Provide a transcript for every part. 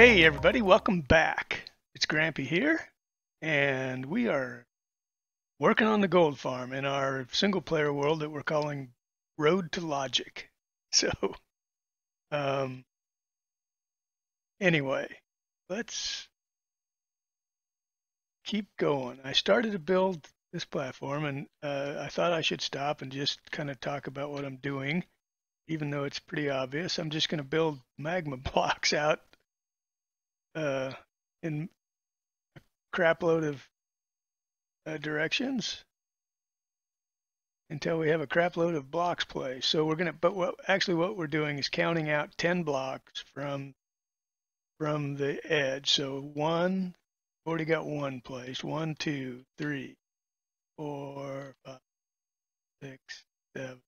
Hey everybody, welcome back. It's Grampy here, and we are working on the gold farm in our single player world that we're calling Road to Logic. So, um, anyway, let's keep going. I started to build this platform, and I thought I should stop and just kind of talk about what I'm doing, even though it's pretty obvious. I'm just going to build magma blocks out uh, in a crap load of directions until we have a crap load of blocks placed. So we're gonna, but what we're doing is counting out 10 blocks from the edge. So one, already got one placed. 1, 2, 3, 4, 5, 6, 7,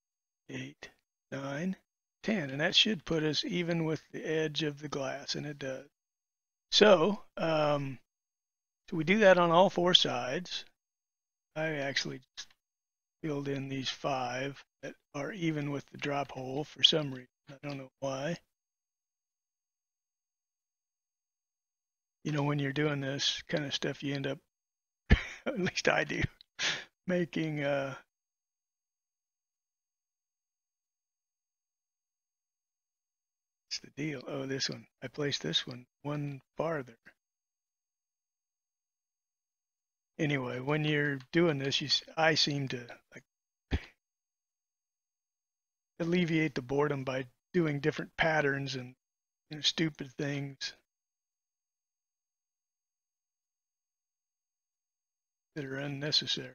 8, 9, 10, and that should put us even with the edge of the glass, and it does. So, so we do that on all four sides. I actually just filled in these 5 that are even with the drop hole for some reason. I don't know why. You know, when you're doing this kind of stuff, you end up, at least I do, making, what's the deal? Oh, this one. I placed this one farther. Anyway, when you're doing this, I seem to like alleviate the boredom by doing different patterns and stupid things that are unnecessary.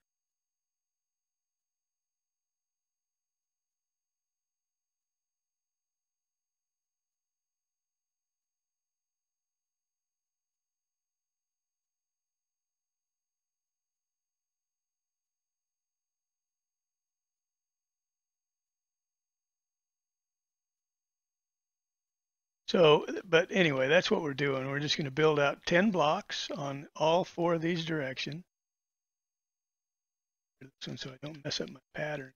So, but anyway, that's what we're doing. We're just going to build out 10 blocks on all 4 of these directions. So I don't mess up my pattern.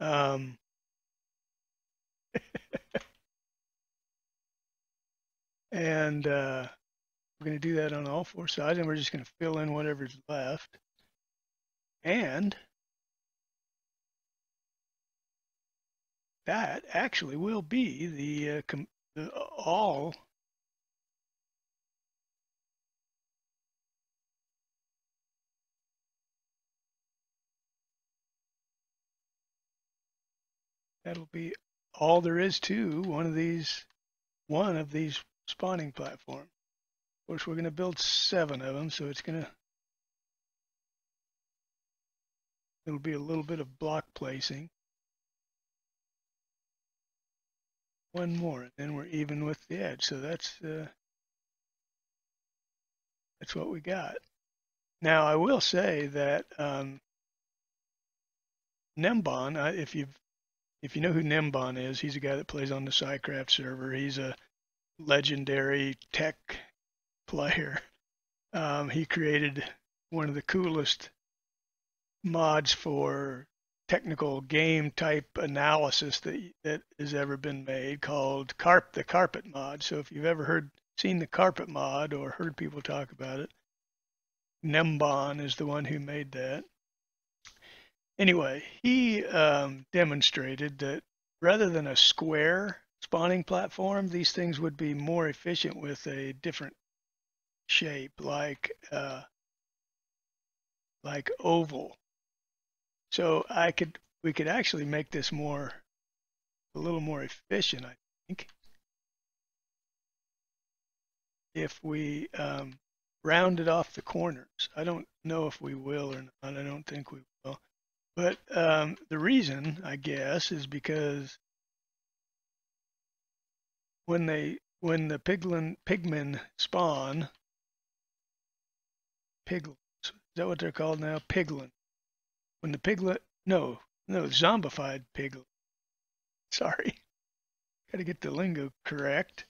Um, and we're going to do that on all 4 sides, and we're just going to fill in whatever's left. And that actually will be the all. That'll be all there is to one of these spawning platforms. Of course, we're going to build 7 of them, so it'll be a little bit of block placing. One more, and then we're even with the edge. So that's what we got. Now, I will say that Nembon, if you know who Nembon is, he's a guy that plays on the SciCraft server. He's a legendary tech player. He created one of the coolest mods for technical game type analysis that has ever been made, called the carpet mod. So if you've ever seen the carpet mod or heard people talk about it, Nembon is the one who made that. Anyway, he demonstrated that rather than a square spawning platform, these things would be more efficient with a different shape, like oval. So we could actually make this a little more efficient, I think, if we rounded off the corners. I don't know if we will or not. I don't think we will. But the reason, I guess, is because when the pigmen spawn, piglins, is that what they're called now? Piglin. When the zombified piglin. Sorry, got to get the lingo correct.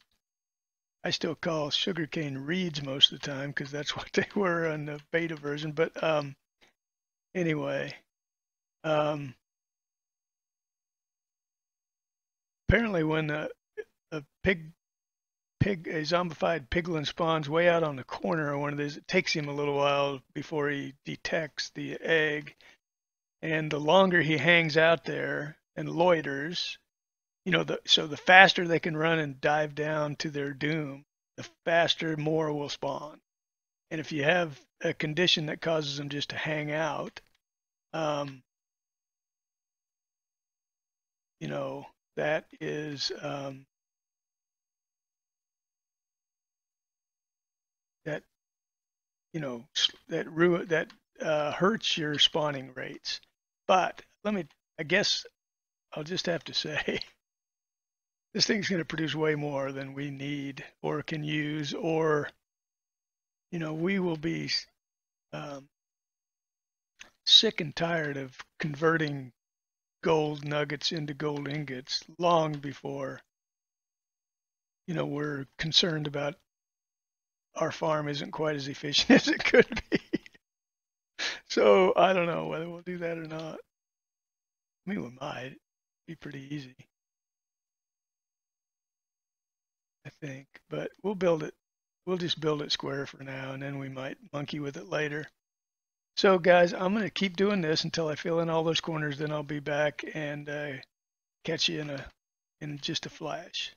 I still call sugarcane reeds most of the time because that's what they were on the beta version. But anyway, apparently when a zombified piglin spawns way out on the corner of one of these. It takes him a little while before he detects the egg. And the longer he hangs out there and loiters, so the faster they can run and dive down to their doom, the faster more will spawn. And if you have a condition that causes them just to hang out, that is that hurts your spawning rates. But I guess I'll just have to say, this thing's going to produce way more than we need or can use, or we will be sick and tired of converting gold nuggets into gold ingots long before we're concerned about our farm isn't quite as efficient as it could be. So I don't know whether we'll do that or not. I mean, we might. It'd be pretty easy, I think. But we'll build it. We'll just build it square for now, and then we might monkey with it later. So guys, I'm going to keep doing this until I fill in all those corners. Then I'll be back and catch you in just a flash.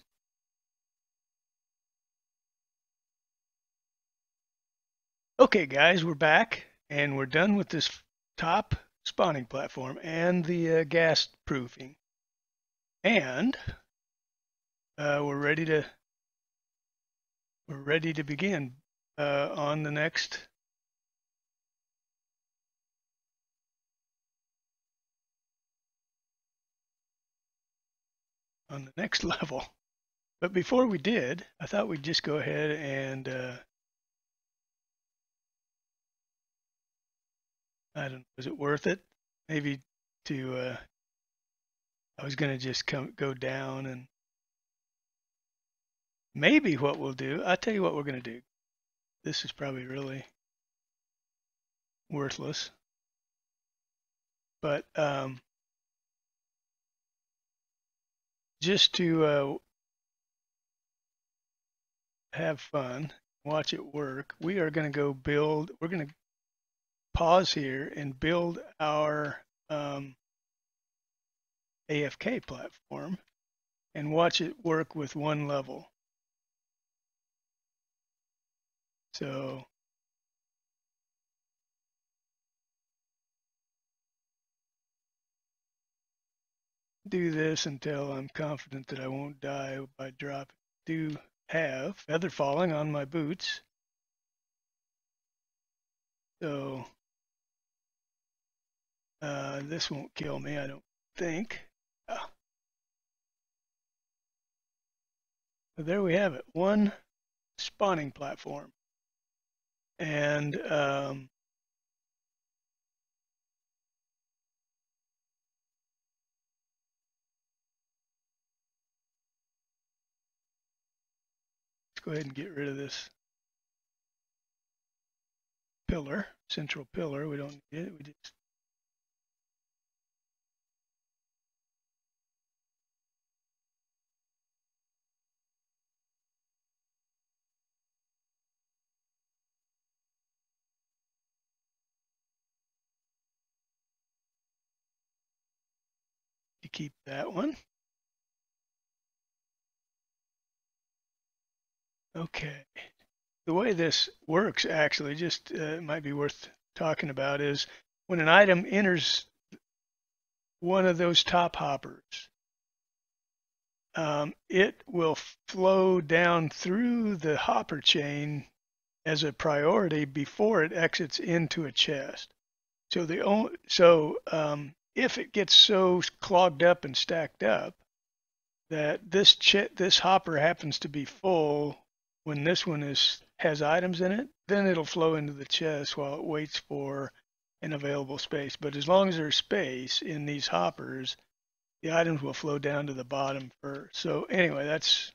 Okay, guys, we're back, and we're done with this top spawning platform and the gas proofing, and we're ready to begin on the next level. But before we did, I thought we'd just go ahead and I don't know, was it worth it? Maybe I was going to just go down, and maybe what we'll do, I'll tell you what we're going to do. This is probably really worthless, but just to have fun, watch it work, we are going to we're going to pause here and build our AFK platform and watch it work with one level. So do this until I'm confident that I won't die by dropping. Do have feather falling on my boots. So this won't kill me, I don't think. So there we have it, one spawning platform. And let's go ahead and get rid of this pillar, central pillar. We don't need it. We just keep that one. Okay. The way this works, actually, just it might be worth talking about, is when an item enters one of those top hoppers, it will flow down through the hopper chain as a priority before it exits into a chest. So if it gets so clogged up and stacked up that this hopper happens to be full when this one has items in it, then it'll flow into the chest while it waits for an available space. But as long as there's space in these hoppers, the items will flow down to the bottom first. So anyway, that's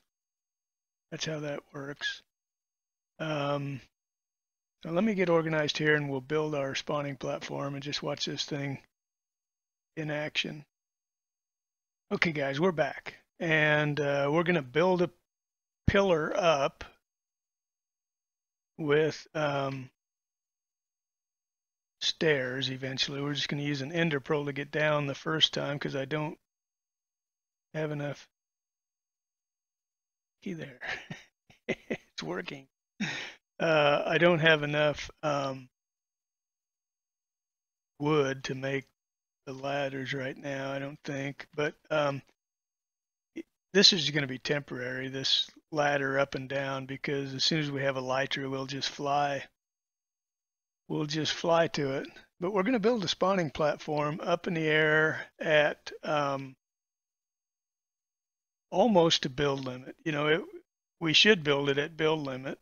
how that works. So let me get organized here, and we'll build our spawning platform and just watch this thing in action. Okay, guys, we're back, and we're going to build pillar up with stairs eventually. We're just going to use an ender pearl to get down the first time because I don't have enough. Key there. It's working. I don't have enough wood to make the ladders right now, I don't think. But this is going to be temporary, this ladder up and down, because as soon as we have a elytra, we'll just fly. We'll just fly to it. But we're going to build a spawning platform up in the air at almost to build limit. You know, we should build it at build limit.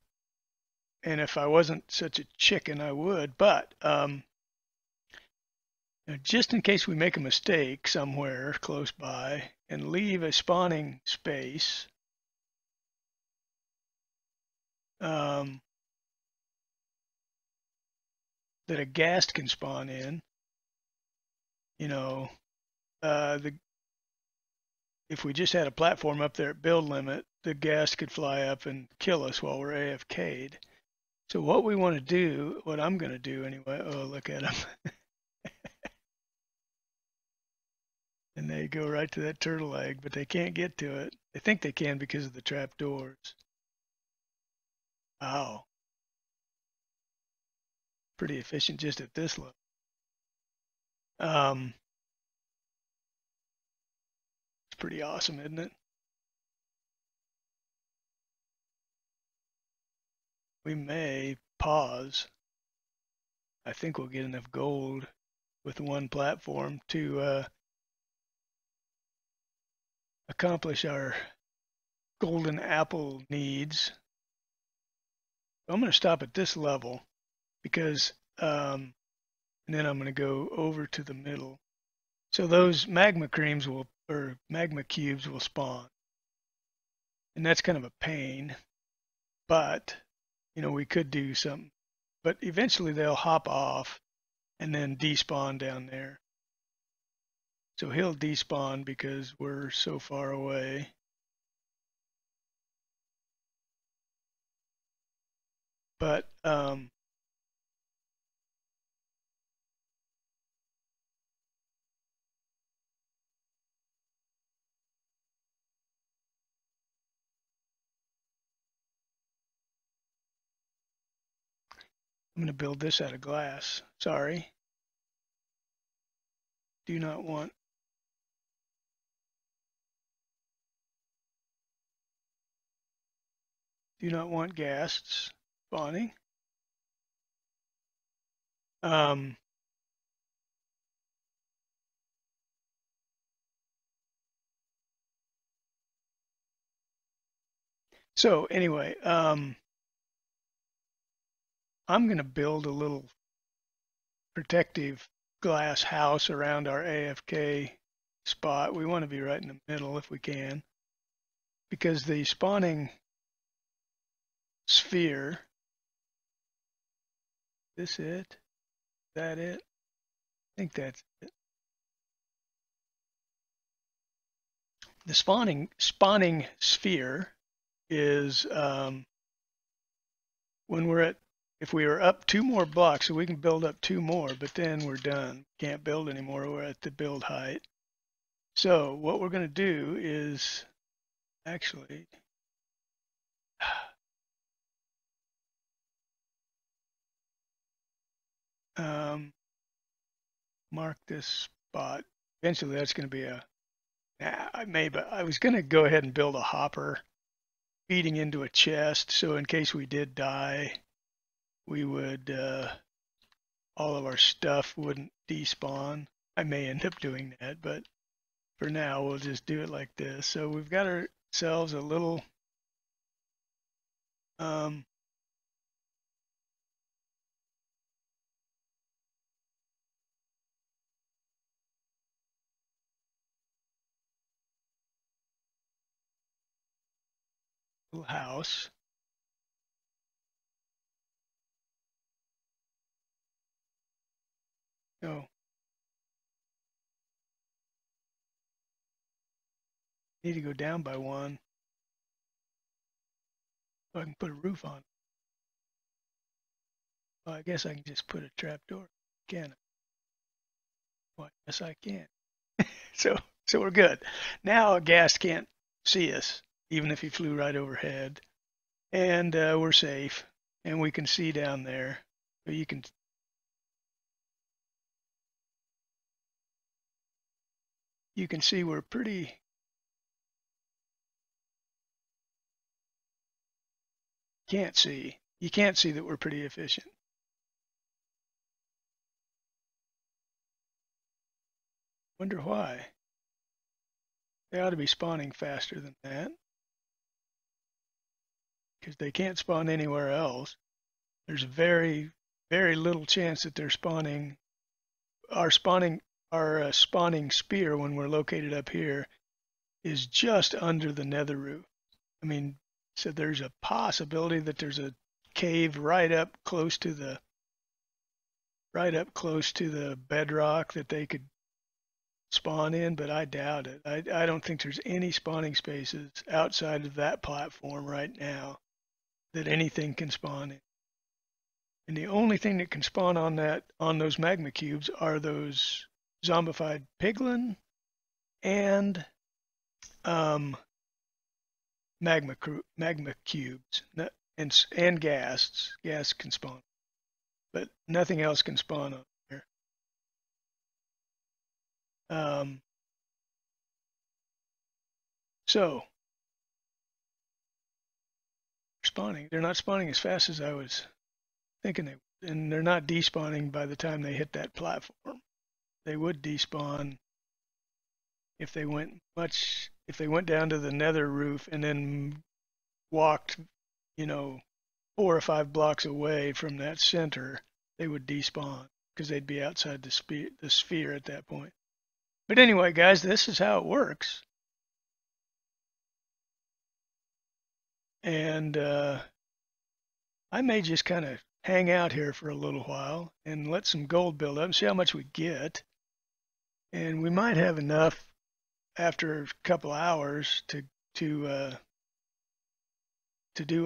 And if I wasn't such a chicken, I would. But just in case we make a mistake somewhere close by and leave a spawning space, that a ghast can spawn in, you know, if we just had a platform up there at build limit, the ghast could fly up and kill us while we're AFK'd. So what we want to do, what I'm going to do anyway, oh, look at them. And they go right to that turtle egg, but they can't get to it. They think they can because of the trap doors. Wow. Pretty efficient just at this level. It's pretty awesome, isn't it? We may pause. I think we'll get enough gold with one platform to accomplish our golden apple needs. I'm going to stop at this level because, and then I'm going to go over to the middle. So those magma creams will, or magma cubes will spawn. And that's kind of a pain, but, you know, we could do something. But eventually they'll hop off and then despawn down there. So he'll despawn because we're so far away. But I'm going to build this out of glass. Sorry. Do not want ghasts spawning. So anyway, I'm going to build a little protective glass house around our AFK spot. We want to be right in the middle if we can, because the spawning sphere, this it? Is that it? I think that's it. The spawning sphere is when we're at, if we are up 2 more blocks, so we can build up 2 more, but then we're done. Can't build anymore. We're at the build height. So what we're going to do is actually mark this spot. Eventually that's going to be a, but I was going to go ahead and build a hopper feeding into a chest, so in case we did die, we would, all of our stuff wouldn't despawn. I may end up doing that, but for now we'll just do it like this. So we've got ourselves a little little house. Oh, need to go down by 1. So I can put a roof on. Well, I guess I can just put a trapdoor. Can I? Well, yes, I can. So, so we're good. Now a ghast can't see us, even if he flew right overhead, and we're safe, and we can see down there. So you can see we're pretty. Can't see. You can't see that we're pretty efficient. Wonder why. They ought to be spawning faster than that, because they can't spawn anywhere else. There's very, very little chance that they're spawning. Our spawning sphere when we're located up here is just under the nether roof. I mean, so there's a possibility that there's a cave right up close to the bedrock that they could spawn in, but I doubt it. I don't think there's any spawning spaces outside of that platform right now that anything can spawn in. And the only thing that can spawn on those magma cubes are those zombified piglin and magma cubes and ghasts. Ghasts can spawn, but nothing else can spawn on there. So spawning. They're not spawning as fast as I was thinking they would, and they're not despawning by the time they hit that platform. They would despawn if they went down to the nether roof and then walked, 4 or 5 blocks away from that center. They would despawn because they'd be outside the sphere at that point. But anyway, guys, this is how it works. And I may just kind of hang out here for a little while and let some gold build up and see how much we get. And we might have enough after a couple hours to do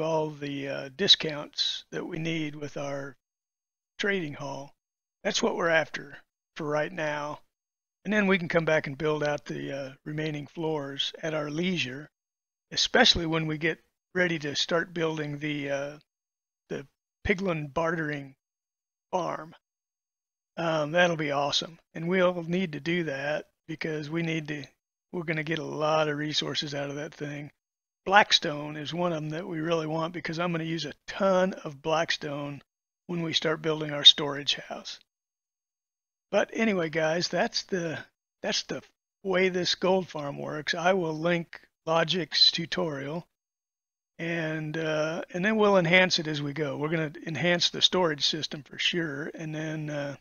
all the discounts that we need with our trading hall. That's what we're after for right now. And then we can come back and build out the remaining floors at our leisure, especially when we get ready to start building the piglin bartering farm. That'll be awesome. And we'll need to do that because we're going to get a lot of resources out of that thing. Blackstone is one of them that we really want because I'm going to use a ton of blackstone when we start building our storage house. But anyway, guys, that's the way this gold farm works. I will link Logic's tutorial, and then we'll enhance it as we go. We're going to enhance the storage system for sure, and then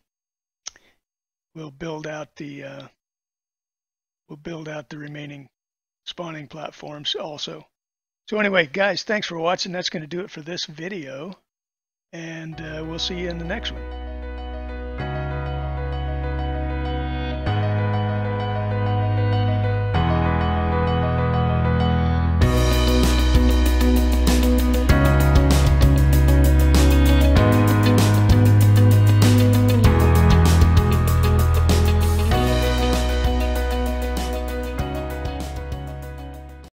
we'll build out the remaining spawning platforms also. So anyway, guys, thanks for watching. That's going to do it for this video, and we'll see you in the next one.